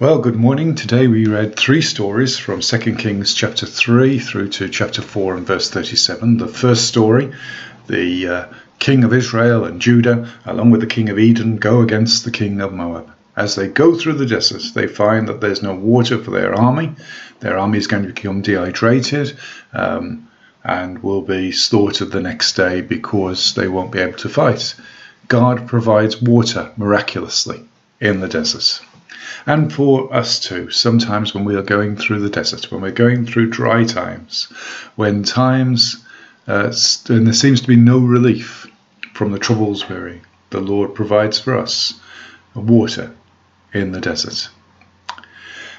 Well, good morning. Today we read three stories from 2 Kings chapter 3 through to chapter 4 and verse 37. The first story, the king of Israel and Judah, along with the king of Edom, go against the king of Moab. As they go through the desert, they find that there's no water for their army. Their army is going to become dehydrated and will be slaughtered the next day because they won't be able to fight. God provides water miraculously in the desert. And for us too, sometimes when we are going through the desert, when we're going through dry times, when there seems to be no relief from the troubles we're in, the Lord provides for us water in the desert.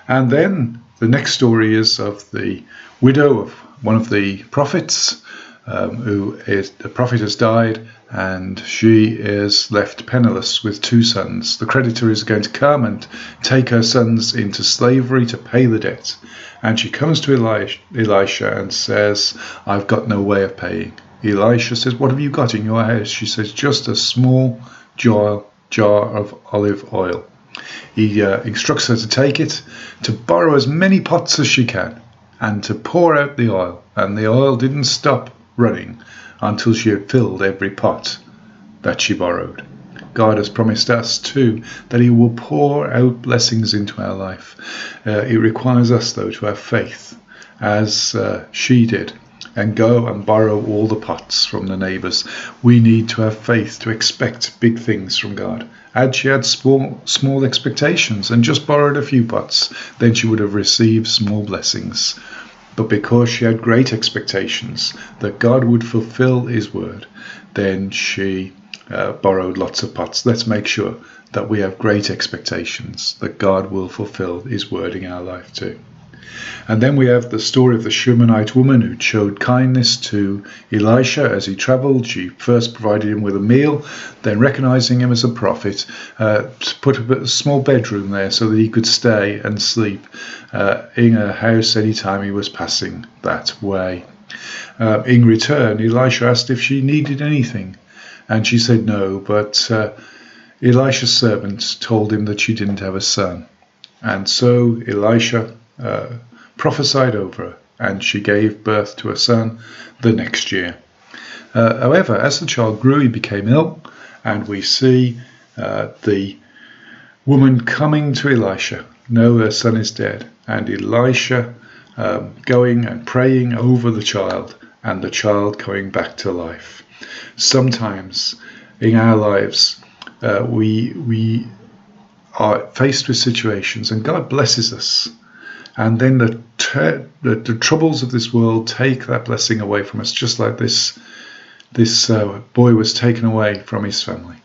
And then the next story is of the widow of one of the prophets, the prophet has died, and she is left penniless with two sons. The creditor is going to come and take her sons into slavery to pay the debt. And she comes to Elisha and says, I've got no way of paying. Elisha says, what have you got in your house? She says, just a small jar of olive oil. He instructs her to take it, to borrow as many pots as she can, and to pour out the oil. And the oil didn't stop running until she had filled every pot that she borrowed. God has promised us too that he will pour out blessings into our life. It requires us though to have faith as she did and go and borrow all the pots from the neighbours. We need to have faith to expect big things from God. Had she had small expectations and just borrowed a few pots, then she would have received small blessings. But because she had great expectations that God would fulfill his word, then she borrowed lots of pots. Let's make sure that we have great expectations that God will fulfill his word in our life too. And then we have the story of the Shunammite woman who showed kindness to Elisha as he traveled. She first provided him with a meal, then recognizing him as a prophet, put a small bedroom there so that he could stay and sleep in her house anytime he was passing that way. In return, Elisha asked if she needed anything, and she said no, but Elisha's servant told him that she didn't have a son. And so Elisha prophesied over her, and she gave birth to a son the next year. However, as the child grew, he became ill, and we see the woman coming to Elisha. No, her son is dead. And Elisha going and praying over the child, and the child coming back to life. Sometimes in our lives, we are faced with situations, and God blesses us. And then the troubles of this world take that blessing away from us, just like this boy was taken away from his family.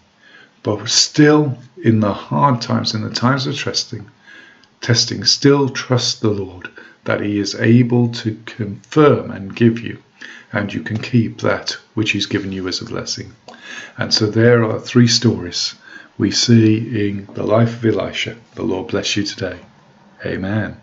But still, in the hard times, in the times of testing, still trust the Lord that he is able to confirm and give you, and you can keep that which he's given you as a blessing. And so there are three stories we see in the life of Elisha. The Lord bless you today. Amen.